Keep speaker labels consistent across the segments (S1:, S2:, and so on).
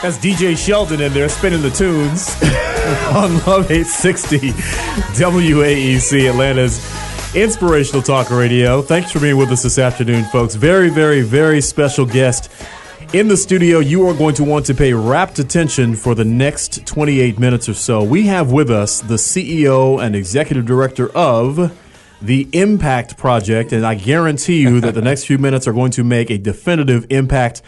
S1: That's DJ Sheldon in there spinning the tunes on Love 860 WAEC, Atlanta's inspirational talk radio. Thanks for being with us this afternoon, folks. Very, very, very special guest in the studio. You are going to want to pay rapt attention for the next 28 minutes or so. We have with us the CEO and executive director of the Impact Project, and I guarantee you that the next few minutes are going to make a definitive impact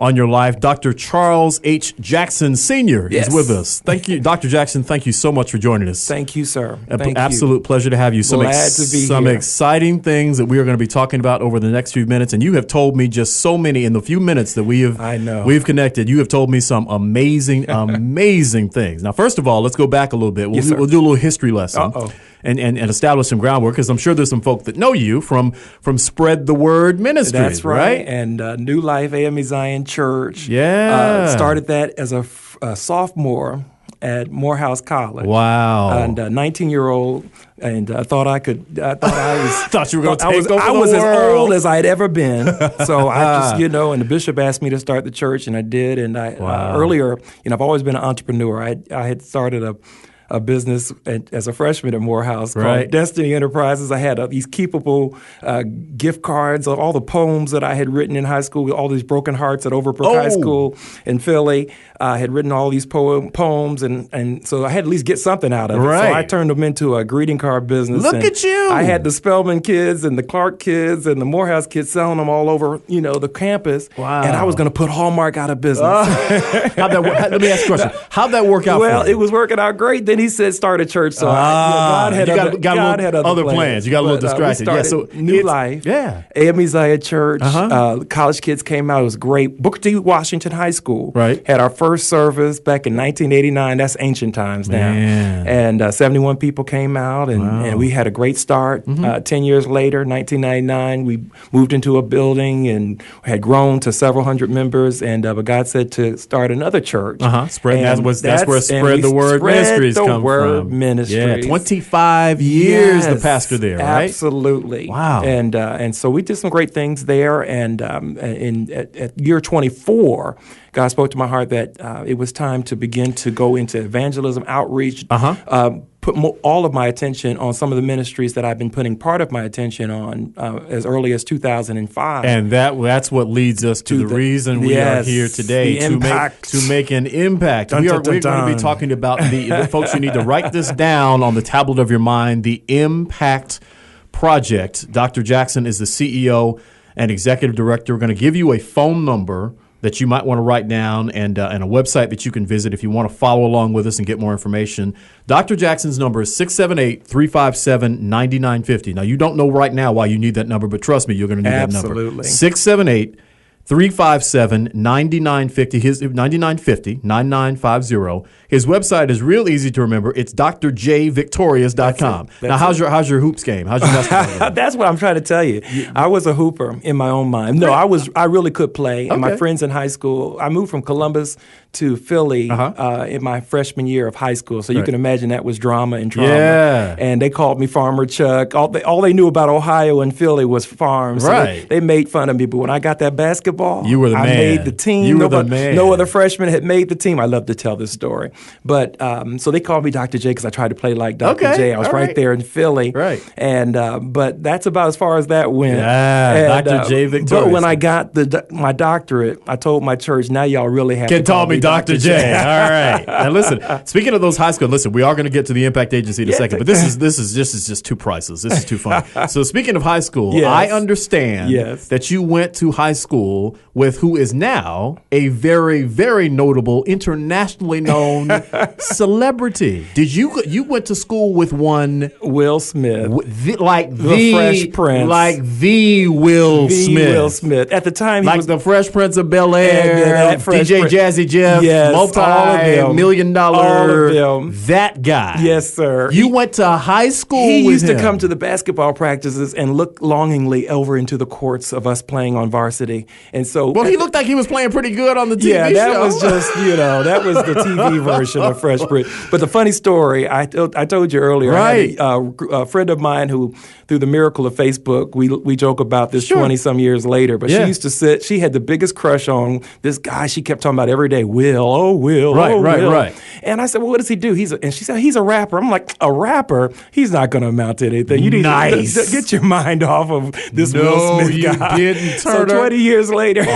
S1: on your life. Dr. Charles H. Jackson Sr. is with us. Thank you, Dr. Jackson. Thank you so much for joining us.
S2: Thank you, sir.
S1: Absolute pleasure to have you.
S2: Glad to be
S1: some
S2: here.
S1: exciting things that we are going to be talking about over the next few minutes, and you have told me just so many in the few minutes that we've connected. You have told me some amazing things. Now, first of all, let's go back a little bit. We'll do a little history lesson. And establish some groundwork, because I'm sure there's some folk that know you from Spread the Word Ministries.
S2: That's right. And New Life AME Zion Church.
S1: Yeah.
S2: Started that as a sophomore at Morehouse College.
S1: Wow.
S2: And a 19-year-old, and I thought I
S1: thought you were going to take over the world.
S2: I was as old as I'd ever been. So I just, and the bishop asked me to start the church, and I did. And earlier, I've always been an entrepreneur. I had started a business as a freshman at Morehouse called Destiny Enterprises. I had these keepable gift cards of all the poems that I had written in high school, all these broken hearts at Overbrook High School in Philly. I had written all these poems, and so I had to at least get something out of it. So I turned them into a greeting card business.
S1: Look at you!
S2: I had the Spelman kids and the Clark kids and the Morehouse kids selling them all over, the campus.
S1: Wow.
S2: And I was going to put Hallmark out of business.
S1: Let me ask you a question. How'd that work out for you?
S2: Well, it was working out great. Then he said start a church. So God had other
S1: plans. You got a little distracted.
S2: So New Life.
S1: Yeah.
S2: AME Zion Church. College kids came out. It was great. Booker T. Washington High School had our first service back in 1989. That's ancient times now. And 71 people came out, and we had a great start. 10 years later, 1999, we moved into a building and had grown to several hundred members. And but God said to start another church.
S1: That's where Spread the Word Ministries come from.
S2: Ministries.
S1: Yeah, 25 years the pastor there, right?
S2: Absolutely.
S1: Wow.
S2: And so we did some great things there. And at year 24, God spoke to my heart that it was time to begin to go into evangelism, outreach, put all of my attention on some of the ministries that I've been putting part of my attention on as early as 2005.
S1: And that's what leads us to the reason we are here today, to make an impact. We're going to be talking about the folks, you need to write this down on the tablet of your mind, the Impact Project. Dr. Jackson is the CEO and executive director. We're going to give you a phone number that you might want to write down and a website that you can visit if you want to follow along with us and get more information. Dr. Jackson's number is 678-357-9950. Now, you don't know right now why you need that number, but trust me, you're going to need that number.
S2: Absolutely.
S1: 678-357-9950. His 9950. His website is real easy to remember. It's drjvictorious.com. Now, how's your hoops game? How's your basketball game?
S2: That's what I'm trying to tell you. I was a hooper in my own mind. No, I really could play. And my friends in high school, I moved from Columbus to Philly in my freshman year of high school. So you can imagine that was drama and trauma.
S1: Yeah.
S2: And they called me Farmer Chuck. All they knew about Ohio and Philly was farms. So they made fun of me. But when I got that basketball,
S1: you were the man.
S2: I made the team.
S1: You were the man.
S2: No other freshman had made the team. I love to tell this story. But so they called me Dr. J because I tried to play like Dr. J. I was right there in Philly.
S1: Right.
S2: And but that's about as far as that went.
S1: Yeah, Dr. J. Victorious.
S2: But when I got my doctorate, I told my church, now y'all really have to call me
S1: Dr. J. All right. Now listen, speaking of those high school, we are going to get to the Impact Agency in a second, but this is just too priceless. This is too funny. So speaking of high school, I understand that you went to high school with who is now a very, very notable, internationally known celebrity. Did you went to school with one
S2: Will Smith,
S1: the
S2: Fresh Prince,
S1: like the Will Smith.
S2: Will Smith. At the time, he
S1: like
S2: was
S1: the Fresh Prince of Bel-Air, DJ Jazzy Jeff, multi-million-dollar, that guy.
S2: Yes, sir.
S1: You went to high school with him.
S2: He used to come to the basketball practices and look longingly over into the courts of us playing on varsity. And so,
S1: he looked like he was playing pretty good on the TV show.
S2: Yeah, that was just, that was the TV version of Fresh Prince. But the funny story, I told you earlier, I had a friend of mine who, through the miracle of Facebook, we joke about this 20-some years later, but she used to she had the biggest crush on this guy she kept talking about every day, Will.
S1: Right,
S2: oh,
S1: right,
S2: Will.
S1: right.
S2: And I said, well, what does he do? And she said, he's a rapper. I'm like, a rapper? He's not going to amount to anything. You need to get your mind off of this Will Smith guy.
S1: You didn't,
S2: So 20 years later, we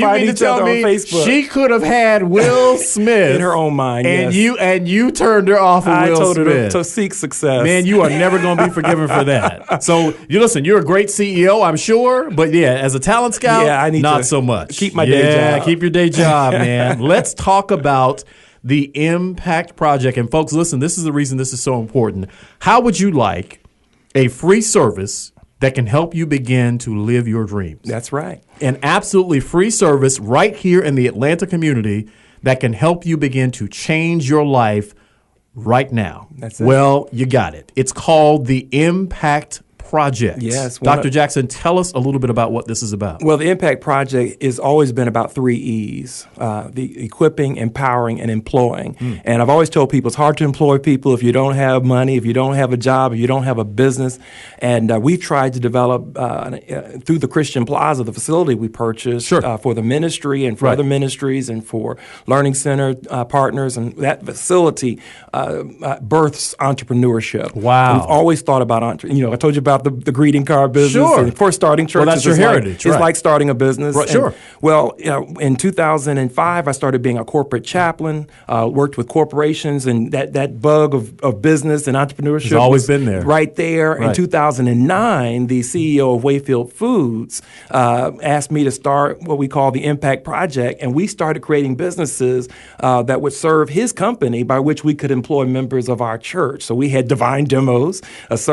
S2: find each other on Facebook.
S1: She could have had Will Smith
S2: in her own mind,
S1: and
S2: yes.
S1: you turned her off of Will Smith.
S2: I told her to seek success.
S1: Man, you are never going to be forgiven for that. So listen, you're a great CEO, I'm sure, but yeah, as a talent scout,
S2: I need
S1: not
S2: to
S1: so much.
S2: Keep my day job.
S1: Yeah, keep your day job, man. Let's talk about the Impact Project. And folks, listen, this is the reason this is so important. How would you like a free service that can help you begin to live your dreams?
S2: That's right.
S1: An absolutely free service right here in the Atlanta community that can help you begin to change your life right now.
S2: That's it.
S1: Well, you got it. It's called the Impact Project.
S2: Yes.
S1: Dr. Jackson, tell us a little bit about what this is about.
S2: Well, the Impact Project has always been about 3 E's, the equipping, empowering, and employing. And I've always told people it's hard to employ people if you don't have money, if you don't have a job, if you don't have a business. And we've tried to develop, through the Christian Plaza, the facility we purchased for the ministry and for other ministries and for Learning Center partners. And that facility births entrepreneurship.
S1: Wow.
S2: We've always thought about I told you about the greeting card business.
S1: Sure.
S2: And for starting churches,
S1: well, that's your heritage.
S2: It's like starting a business.
S1: Right. Sure.
S2: Well, in 2005, I started being a corporate chaplain, worked with corporations, and that bug of business and entrepreneurship
S1: has always been there.
S2: Right there. Right. In 2009, the CEO of Wayfield Foods asked me to start what we call the Impact Project, and we started creating businesses that would serve his company, by which we could employ members of our church. So we had Divine Demos.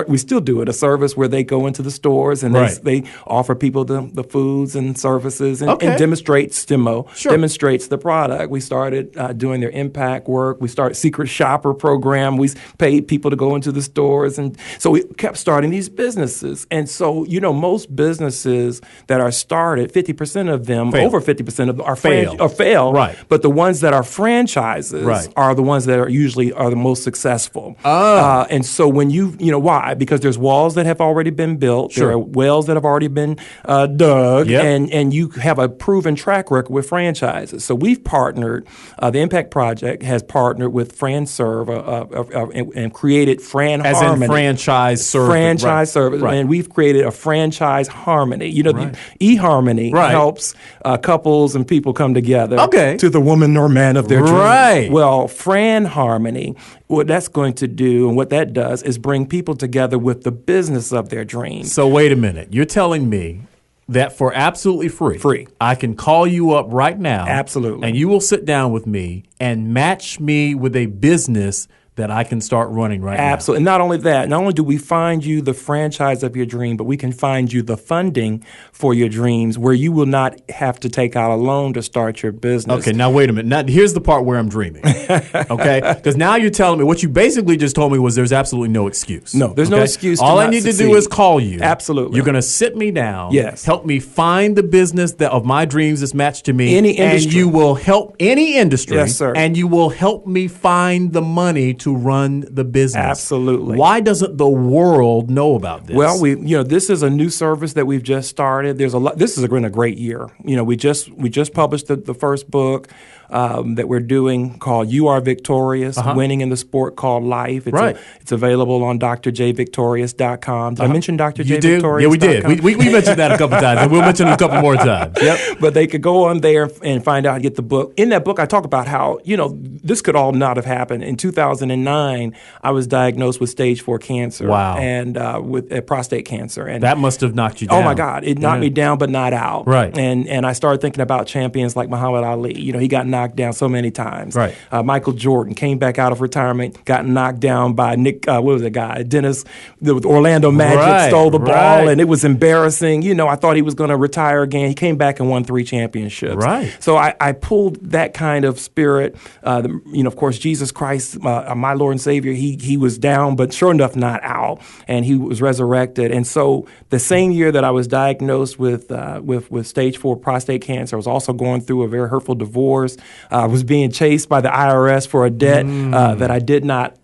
S2: We still do it, a service where they go into the stores and they offer people the foods and services and demonstrates the product. We started doing their impact work. We started secret shopper program. We paid people to go into the stores. And so we kept starting these businesses. And so, most businesses that are started, 50% of them, over 50% of them are fail.
S1: Right.
S2: But the ones that are franchises are the ones that are usually the most successful. And so when why? Because there's walls that have already been built. There are wells that have already been dug, and you have a proven track record with franchises. So we've partnered. The Impact Project has partnered with FranServe and created Fran
S1: as
S2: Harmony.
S1: In franchise service.
S2: Franchise service, and we've created a franchise harmony. The eHarmony helps couples and people come together to the woman or man of their dreams.
S1: Right.
S2: Well, Fran Harmony, what that's going to do and what that does is bring people together with the business of their dreams.
S1: So wait a minute. You're telling me that for absolutely free, I can call you up right now.
S2: Absolutely.
S1: And you will sit down with me and match me with a business that I can start running right now.
S2: Absolutely. And not only that, not only do we find you the franchise of your dream, but we can find you the funding for your dreams where you will not have to take out a loan to start your business.
S1: Okay, now wait a minute. Now here's the part where I'm dreaming. Okay? Because now you're telling me, what you basically just told me was there's absolutely no excuse.
S2: No, there's no excuse to
S1: All
S2: not
S1: I need
S2: succeed.
S1: to do is call you.
S2: Absolutely.
S1: You're going to sit me down.
S2: Yes.
S1: Help me find the business of my dreams that's matched to me.
S2: Any industry.
S1: And you will help any industry.
S2: Yes, sir.
S1: And you will help me find the money to run the business.
S2: Absolutely.
S1: Why doesn't the world know about this?
S2: Well, this is a new service that we've just started. There's a lot. This has been a great year. We just published the first book that we're doing called "You Are Victorious: Winning in the Sport Called Life." It's available on drjvictorious.com. Did I mention drjvictorious.com?
S1: Yeah, we did. We mentioned that a couple times, and we'll mention it a couple more times. Yep.
S2: But they could go on there and find out how to get the book. In that book, I talk about how this could all not have happened. In 2009, I was diagnosed with stage 4 cancer.
S1: Wow.
S2: And with prostate cancer. And
S1: that must have knocked you down.
S2: Oh my God, it knocked me down, but not out.
S1: Right.
S2: And I started thinking about champions like Muhammad Ali. He got knocked down so many times.
S1: Right.
S2: Michael Jordan came back out of retirement, got knocked down by Dennis, the Orlando Magic stole the ball, and it was embarrassing. I thought he was going to retire again. He came back and won 3 championships.
S1: Right.
S2: So I pulled that kind of spirit. Of course, Jesus Christ, my my Lord and Savior, he was down, but sure enough, not out, and he was resurrected. And so the same year that I was diagnosed with stage 4 prostate cancer, I was also going through a very hurtful divorce. I was being chased by the IRS for a debt that I did not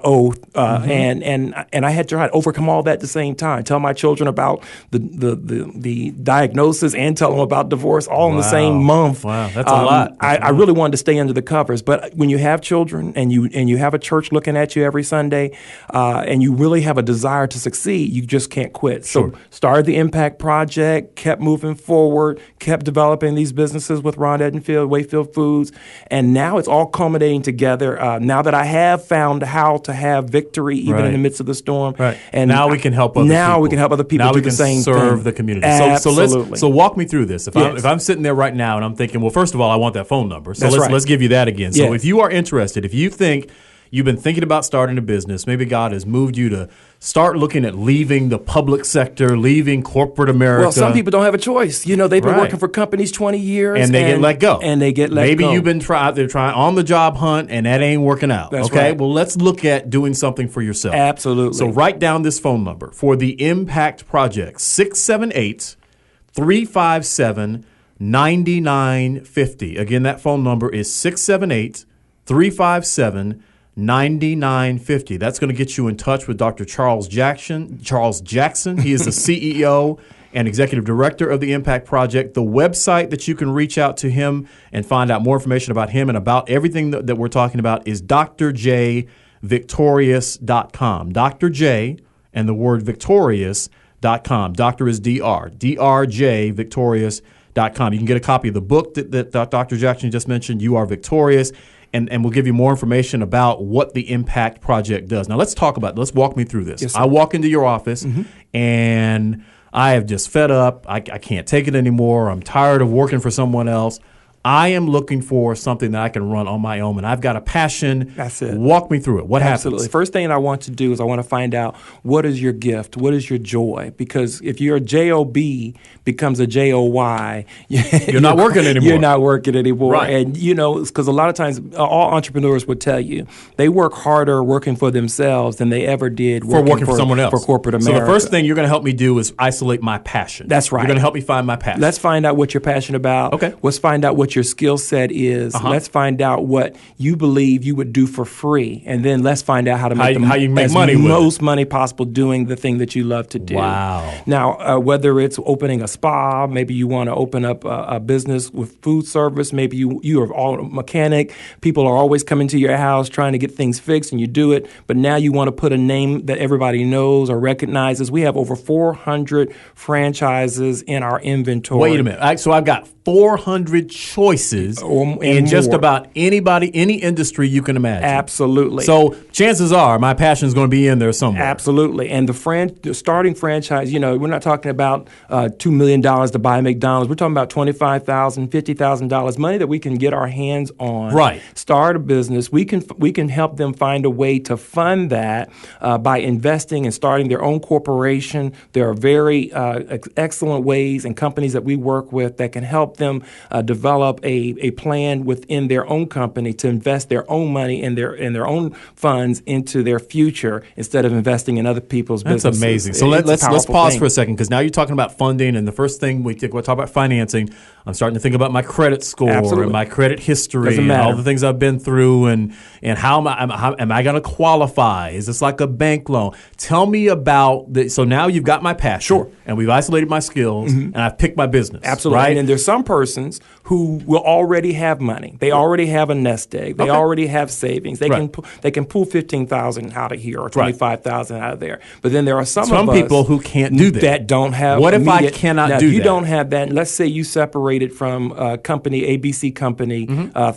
S2: owe, and I had to try to overcome all that at the same time. Tell my children about the diagnosis and tell them about divorce all in the same month.
S1: Wow, that's a lot.
S2: I really wanted to stay under the covers, but when you have children and you have a church looking at you every Sunday, and you really have a desire to succeed, you just can't quit.
S1: Sure.
S2: So started the Impact Project, kept moving forward, kept developing these businesses with Ron Edenfield, Wakefield Foods, and now it's all culminating together. Now that I have found how to have victory even in the midst of the storm,
S1: and now we can help other people.
S2: Now we can help other people do the same thing.
S1: Now we can serve the community.
S2: Absolutely.
S1: So walk me through this. If I'm sitting there right now and I'm thinking, well, first of all, I want that phone number. So let's give you that again. So if you are interested, if you think you've been thinking about starting a business, maybe God has moved you to start looking at leaving the public sector, leaving corporate America.
S2: Well, some people don't have a choice. They've been working for companies 20 years.
S1: And they get let go.
S2: Maybe
S1: you've been trying on the job hunt and that ain't working out.
S2: That's
S1: okay?
S2: Right.
S1: Well, let's look at doing something for yourself.
S2: Absolutely.
S1: So write down this phone number for the Impact Project, 678-357-9950. Again, that phone number is 678-357-9950. 9950. That's going to get you in touch with Dr. Charles Jackson. He is the CEO and Executive Director of the Impact Project. The website that you can reach out to him and find out more information about him and about everything that we're talking about is drjvictorious.com. Dr. J and the word victorious.com. Doctor is DR. drjvictorious.com. You can get a copy of the book that Dr. Jackson just mentioned, You Are Victorious. And we'll give you more information about what the Impact Project does. Now, let's walk me through this.
S2: Yes,
S1: I walk into your office, and I have just fed up. I can't take it anymore. I'm tired of working for someone else. I am looking for something that I can run on my own, and I've got a passion.
S2: That's it.
S1: Walk me through it. What
S2: Absolutely.
S1: happens?
S2: First thing I want to do is I want to find out what is your gift, what is your joy? Because if your J-O-B becomes a J-O-Y,
S1: you're not working anymore.
S2: You're not working anymore.
S1: Right.
S2: And, because a lot of times all entrepreneurs would tell you they work harder working for themselves than they ever did
S1: working for someone else.
S2: For corporate America.
S1: So the first thing you're going to help me do is isolate my passion.
S2: That's right.
S1: You're going to help me find my passion.
S2: Let's find out what you're passionate about.
S1: Okay.
S2: Let's find out what your skill set is. Let's find out what you believe you would do for free, and then let's find out how to make most money possible doing the thing that you love to do.
S1: Wow.
S2: Now, whether it's opening a spa, maybe you want to open up a business with food service, maybe you are a mechanic. People are always coming to your house trying to get things fixed, and you do it, but now you want to put a name that everybody knows or recognizes. We have over 400 franchises in our inventory.
S1: Wait a minute. So I've got 400 choices in just about any industry you can imagine.
S2: Absolutely.
S1: So chances are my passion is going to be in there somewhere.
S2: Absolutely. And the starting franchise, we're not talking about $2 million to buy McDonald's. We're talking about $25,000, $50,000, money that we can get our hands on.
S1: Right.
S2: Start a business. We can help them find a way to fund that by investing and starting their own corporation. There are very excellent ways and companies that we work with that can help them develop a plan within their own company to invest their own money in their own funds into their future instead of investing in other people's businesses.
S1: That's amazing. So let's pause for a second, because now you're talking about funding, and the first thing we'll talk about financing. I'm starting to think about my credit score and my credit history and all the things I've been through, and how am I going to qualify? Is this like a bank loan? Tell me about so now you've got my passion.
S2: Sure.
S1: And we've isolated my skills, and I've picked my business.
S2: Absolutely.
S1: Right?
S2: And there's some persons who will already have money. They already have a nest egg. They already have savings. They can pull $15,000 out of here or $25,000 out of there. But then there are some of us
S1: people who can't do that.
S2: Don't have.
S1: What if I cannot do that?
S2: If you don't have that, let's say you separated from a company, ABC company,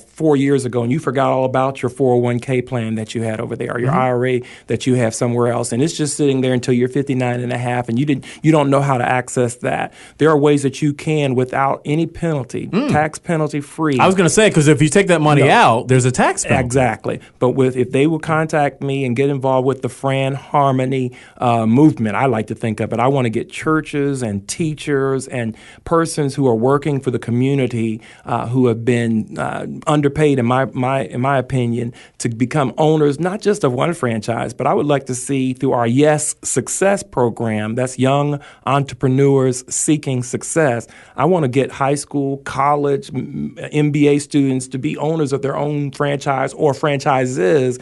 S2: 4 years ago, and you forgot all about your 401k plan that you had over there, or your IRA that you have somewhere else, and it's just sitting there until you're 59 and a half, and you don't know how to access that. There are ways that you can, without any penalty, tax penalty, penalty free.
S1: I was going to say, because if you take that money out, there's a tax penalty.
S2: Exactly. But if they will contact me and get involved with the Fran Harmony movement, I like to think of it. I want to get churches and teachers and persons who are working for the community who have been underpaid, in my opinion, to become owners not just of one franchise, but I would like to see through our Yes Success program, that's young entrepreneurs seeking success. I want to get high school, college, MBA students to be owners of their own franchise or franchises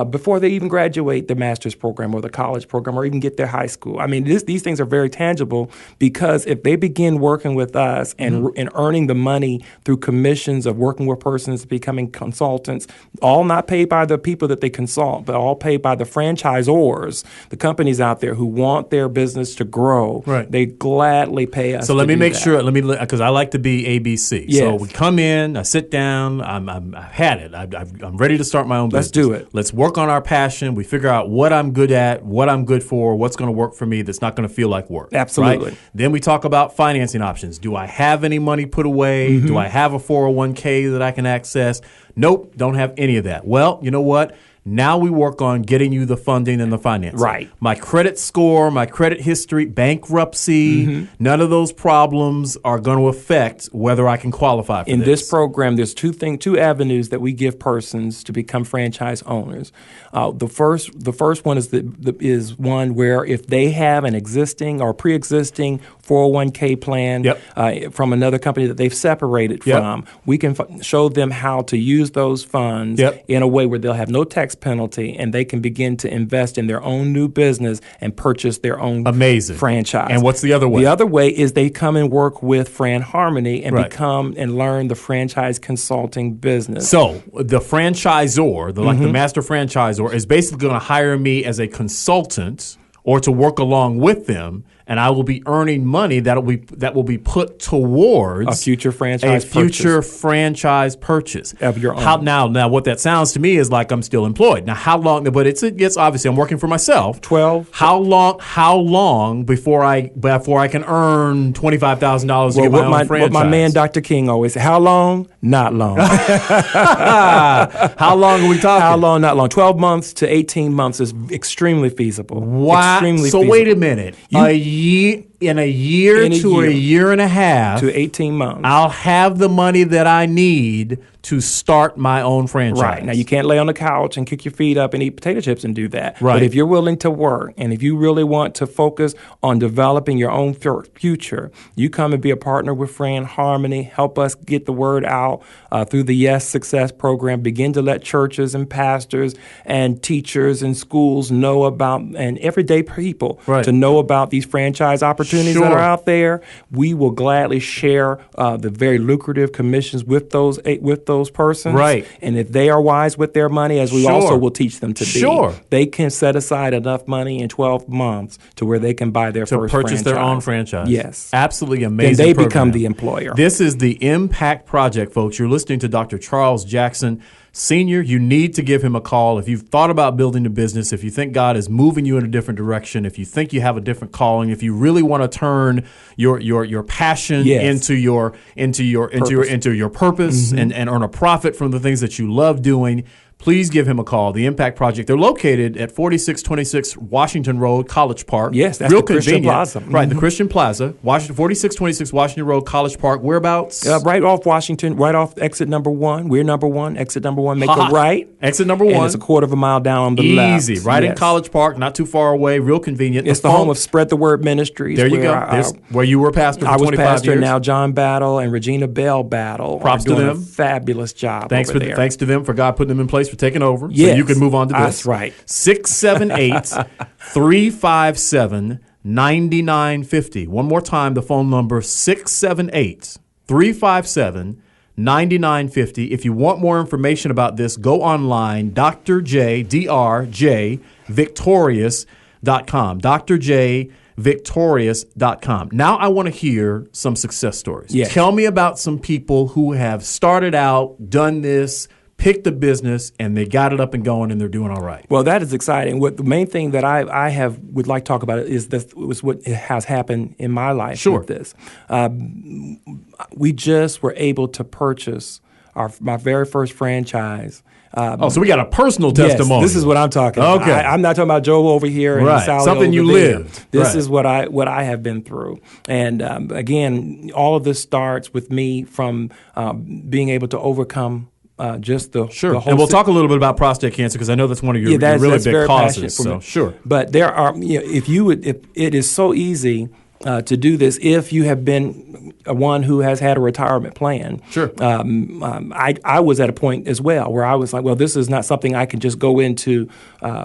S2: before they even graduate the master's program or the college program or even get their high school. I mean, these things are very tangible because if they begin working with us and earning the money through commissions of working with persons, becoming consultants, all not paid by the people that they consult, but all paid by the franchisors, the companies out there who want their business to grow.
S1: Right.
S2: They gladly pay us.
S1: So let me make sure. Because I like to be ABC.
S2: Yes.
S1: So we come in, I sit down, I've had it. I'm ready to start my own business.
S2: Let's do it.
S1: Let's work on our passion. We figure out what I'm good at, what I'm good for, what's going to work for me that's not going to feel like work.
S2: Absolutely.
S1: Right? Then we talk about financing options. Do I have any money put away? Do I have a 401k that I can access? Nope, don't have any of that. Well, you know what? Now we work on getting you the funding and the financing.
S2: Right.
S1: My credit score, my credit history, bankruptcy, none of those problems are going to affect whether I can qualify for
S2: In this program, there's two avenues that we give persons to become franchise owners. The first one is one where if they have an existing or pre-existing 401k plan from another company that they've separated from, we can show them how to use those funds in a way where they'll have no tax penalty and they can begin to invest in their own new business and purchase their own franchise.
S1: And what's the other way?
S2: The other way is they come and work with Fran Harmony and become and learn the franchise consulting business.
S1: So the franchisor, the master franchisor, is basically going to hire me as a consultant or to work along with them, and I will be earning money that will be put towards
S2: a future franchise
S1: purchase
S2: of your own.
S1: Now, what that sounds to me is like I'm still employed. Now, how long? But it's obviously I'm working for myself.
S2: 12.
S1: How long before I can earn $25,000 to get my own franchise?
S2: What my man Dr. King always said: how long? Not long.
S1: How long are we talking?
S2: How long? Not long. 12 months to 18 months is extremely feasible.
S1: Wow. So wait a minute. In a year to a year and a half
S2: to 18 months,
S1: I'll have the money that I need to start my own franchise.
S2: Right. Now, you can't lay on the couch and kick your feet up and eat potato chips and do that.
S1: Right.
S2: But if you're willing to work and if you really want to focus on developing your own future, you come and be a partner with Fran Harmony, help us get the word out through the Yes Success program, begin to let churches and pastors and teachers and schools know about, and everyday people to know about these franchise opportunities that are out there. We will gladly share the very lucrative commissions with those persons.
S1: Right.
S2: And if they are wise with their money, as we also will teach them to be, they can set aside enough money in 12 months to where they can buy their first franchise. To
S1: purchase their own franchise.
S2: Yes.
S1: Absolutely amazing.
S2: Then they
S1: program.
S2: become the employer.
S1: This is the Impact Project, folks. You're listening to Dr. Charles Jackson Senior. You need to give him a call. If you've thought about building a business, if you think God is moving you in a different direction, if you think you have a different calling, if you really want to turn your passion into your purpose and earn a profit from the things that you love doing, please give him a call. The Impact Project. They're located at 4626 Washington Road, College Park.
S2: Yes, that's
S1: real
S2: the Christian
S1: convenient.
S2: Plaza.
S1: Right, the Christian Plaza, 4626 Washington Road, College Park. Whereabouts?
S2: Right off Washington, right off exit number 1. We're number 1, exit number 1. Make a right.
S1: Exit number 1.
S2: And it's a quarter of a mile down on the left.
S1: Easy. Right in College Park, not too far away, real convenient.
S2: It's the home of Spread the Word Ministries.
S1: There you go. Where you were pastor for 25 years.
S2: I was pastor, now John Battle and Regina Bell Battle.
S1: Props to them.
S2: A fabulous job
S1: Thanks to them for God putting them in place for taking over.
S2: Yes.
S1: So you can move on to this.
S2: That's right.
S1: 678-357-9950. One more time, the phone number, 678-357-9950. If you want more information about this, go online, drjvictorious.com. drjvictorious.com. Now I want to hear some success stories.
S2: Yes.
S1: Tell me about some people who have started out, done this, picked the business and they got it up and going and they're doing all right.
S2: Well, that is exciting. What the main thing that I would like to talk about is this was what has happened in my life with this. We just were able to purchase my very first franchise.
S1: So we got a personal testimony.
S2: Yes, this is what I'm talking about.
S1: Okay.
S2: I'm not talking about Joe over here and Sally
S1: something
S2: over
S1: you
S2: there.
S1: lived.
S2: This is what I have been through. And again, all of this starts with me from being able to overcome just the whole.
S1: And we'll talk a little bit about prostate cancer because I know that's one of your really big causes.
S2: So sure. But there are, if it is so easy to do this if you have been one who has had a retirement plan.
S1: Sure.
S2: I was at a point as well where I was like, well, this is not something I can just go into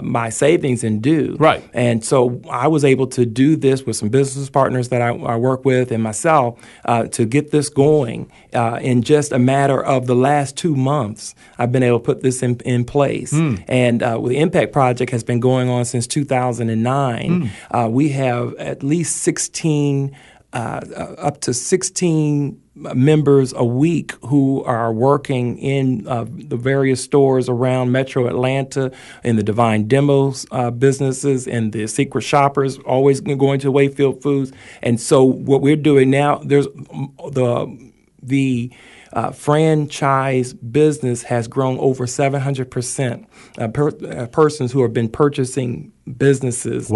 S2: my savings and do.
S1: Right.
S2: And so I was able to do this with some business partners that I work with and myself to get this going in just a matter of the last 2 months. I've been able to put this in place. And the Impact Project has been going on since 2009. We have at least 16 up to 16 members a week who are working in the various stores around Metro Atlanta, in the Divine Demos businesses, and the Secret Shoppers, always going to Wayfield Foods. And so what we're doing now, there's the franchise business has grown over 700%. Persons who have been purchasing businesses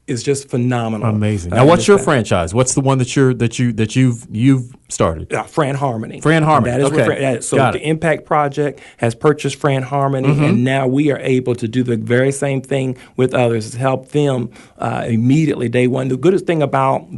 S2: is just phenomenal.
S1: Amazing. Now, what's your franchise? What's the one that you've started?
S2: Fran Harmony.
S1: Fran Harmony.
S2: That is
S1: okay.
S2: So the Impact Project has purchased Fran Harmony, and now we are able to do the very same thing with others, help them immediately day one. The good thing about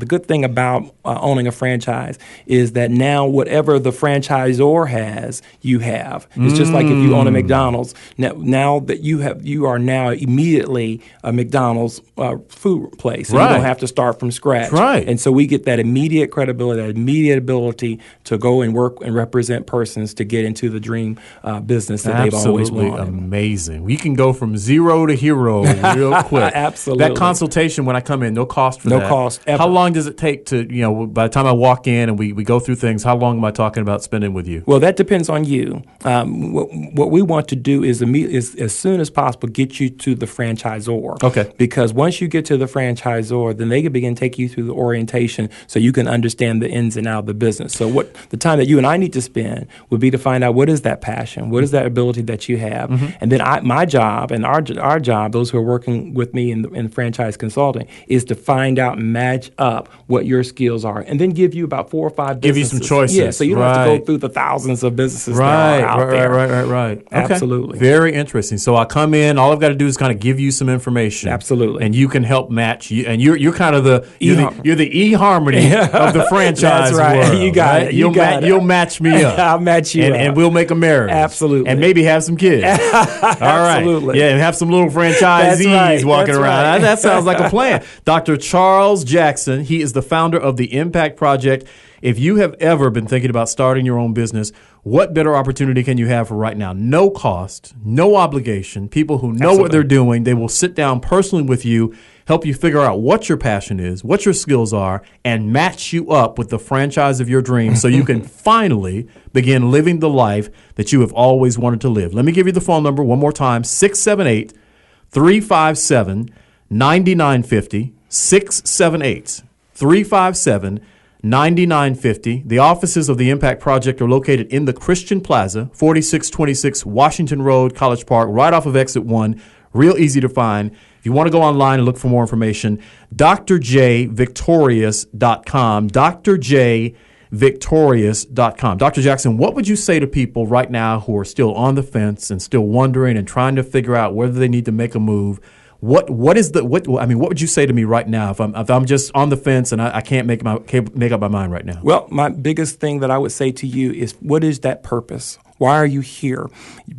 S2: owning a franchise is that now whatever the franchisor has, you have. It's just like if you own a McDonald's. Now that you are now immediately a McDonald's food place. And you don't have to start from scratch.
S1: Right.
S2: And so we get that immediate credibility, that immediate ability to go and work and represent persons to get into the dream business that they've always wanted.
S1: Amazing. We can go from zero to hero real quick.
S2: Absolutely.
S1: That consultation when I come in, no cost for that.
S2: No cost ever.
S1: How long does it take to, by the time I walk in and we go through things, how long am I talking about spending with you?
S2: Well, that depends on you. What we want to do is as soon as possible get you to the franchisor.
S1: Okay.
S2: Because once you get to the franchisor, then they can begin to take you through the orientation so you can understand the ins and outs of the business. So what the time that you and I need to spend would be to find out what is that passion, what is that ability that you have, and then my job and our job, those who are working with me in franchise consulting, is to find out and match up what your skills are, and then give you about 4 or 5 businesses.
S1: Give you some choices.
S2: Yeah, so you don't have to go through the thousands of businesses that are out there.
S1: Right. Okay.
S2: Absolutely.
S1: Very interesting. So I come in, all I've got to do is kind of give you some information.
S2: Absolutely.
S1: And you can help match you, and you're kind of the eHarmony of the franchise
S2: That's right.
S1: world.
S2: You got it.
S1: You'll match me up.
S2: I'll match you up.
S1: And we'll make a marriage.
S2: Absolutely.
S1: And maybe have some kids. All right.
S2: Absolutely.
S1: Yeah, and have some little franchisees walking around.
S2: Right.
S1: That sounds like a plan. Dr. Charles Jackson, he is the founder of the Impact Project. If you have ever been thinking about starting your own business, what better opportunity can you have for right now? No cost, no obligation. People who know what they're doing, they will sit down personally with you, help you figure out what your passion is, what your skills are, and match you up with the franchise of your dreams so you can finally begin living the life that you have always wanted to live. Let me give you the phone number one more time, 678-357-9950, 678-357-9950. The offices of the Impact Project are located in the Christian Plaza, 4626 Washington Road, College Park, right off of Exit 1. Real easy to find. If you want to go online and look for more information, drjvictorious.com, drjvictorious.com. Dr. Jackson, what would you say to people right now who are still on the fence and still wondering and trying to figure out whether they need to make a move? What would you say to me right now if I'm just on the fence and I can't make up my mind right now?
S2: Well, my biggest thing that I would say to you is, what is that purpose? Why are you here?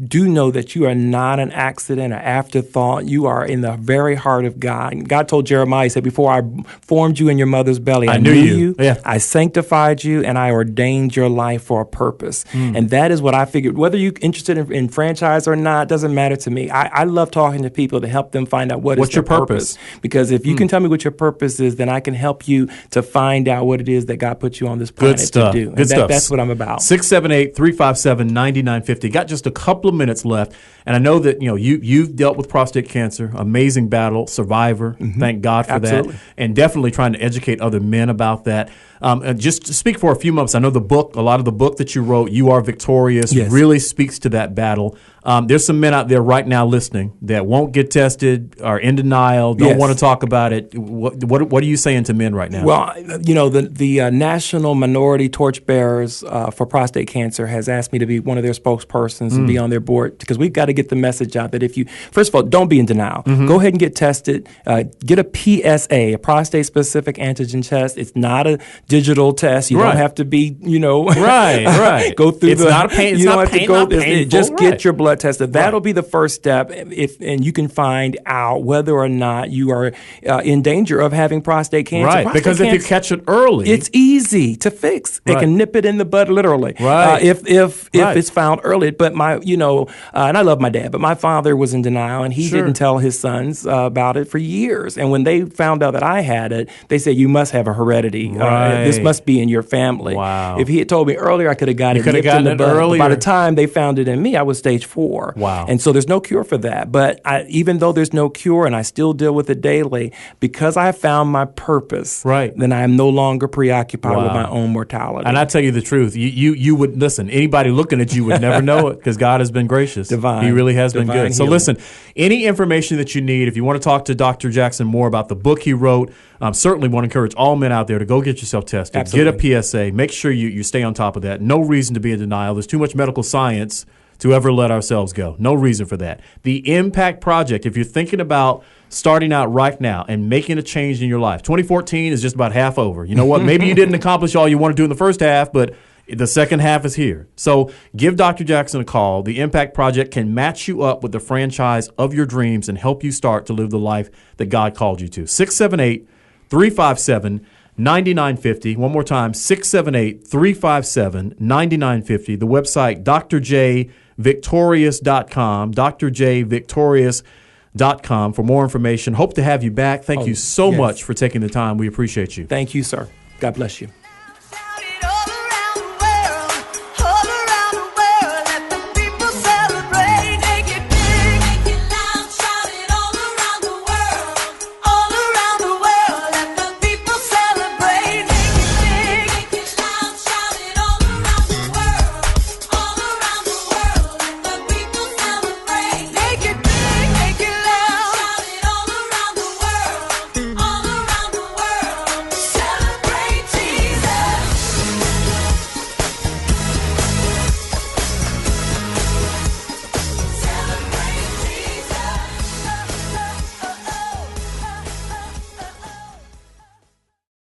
S2: Do know that you are not an accident, an afterthought. You are in the very heart of God. God told Jeremiah, he said, before I formed you in your mother's belly, I knew you. Yeah. I sanctified you, and I ordained your life for a purpose. And that is what I figured. Whether you're interested in franchise or not, doesn't matter to me. I love talking to people to help them find out what's your purpose. Because if you can tell me what your purpose is, then I can help you to find out what it is that God put you on this planet to do.
S1: Good stuff.
S2: That's what I'm about.
S1: 678-357-9950. 9950. Got just a couple of minutes left, and I know that you've dealt with prostate cancer, amazing battle, survivor. Thank God for that, and definitely trying to educate other men about that. And just to speak for a few moments, I know a lot of the book that you wrote, You Are Victorious, really speaks to that battle. There's some men out there right now listening that won't get tested, are in denial, don't want to talk about it. What are you saying to men right now?
S2: Well, the National Minority Torchbearers for Prostate Cancer has asked me to be one of their spokespersons and be on their board, because we've got to get the message out that first of all, don't be in denial. Go ahead and get tested. Get a PSA, a prostate-specific antigen test. It's not a digital test. You don't have to be,
S1: right.
S2: go through
S1: it's not pain. It's not painful.
S2: Just get your blood tested. That'll be the first step, and you can find out whether or not you are in danger of having prostate cancer.
S1: Right,
S2: prostate
S1: because if you catch it early,
S2: it's easy to fix. They can nip it in the bud, literally.
S1: Right.
S2: If it's found early. But and I love my dad, but my father was in denial, and he didn't tell his sons about it for years. And when they found out that I had it, they said, "You must have a heredity. This must be in your family."
S1: Wow.
S2: If he had told me earlier, I could have got it
S1: nipped in the bud.
S2: Earlier. By the time they found it in me, I was stage 4.
S1: Wow.
S2: And so there's no cure for that. But even though there's no cure, and I still deal with it daily, because I found my purpose, then I am no longer preoccupied with my own mortality.
S1: And I tell you the truth, you would listen. Anybody looking at you would never know it, because God has been gracious.
S2: Divine.
S1: He really has been good.
S2: Healing.
S1: So listen, any information that you need, if you want to talk to Dr. Jackson more about the book he wrote, certainly want to encourage all men out there to go get yourself tested.
S2: Absolutely.
S1: Get a PSA. Make sure you stay on top of that. No reason to be in denial. There's too much medical science to ever let ourselves go. No reason for that. The Impact Project, if you're thinking about starting out right now and making a change in your life, 2014 is just about half over. You know what? Maybe you didn't accomplish all you want to do in the first half, but the second half is here. So give Dr. Jackson a call. The Impact Project can match you up with the franchise of your dreams and help you start to live the life that God called you to. 678-357-9950. One more time, 678-357-9950. The website, drjvictorious.com, drjvictorious.com for more information. Hope to have you back. Thank you so much for taking the time. We appreciate you.
S2: Thank you, sir. God bless you.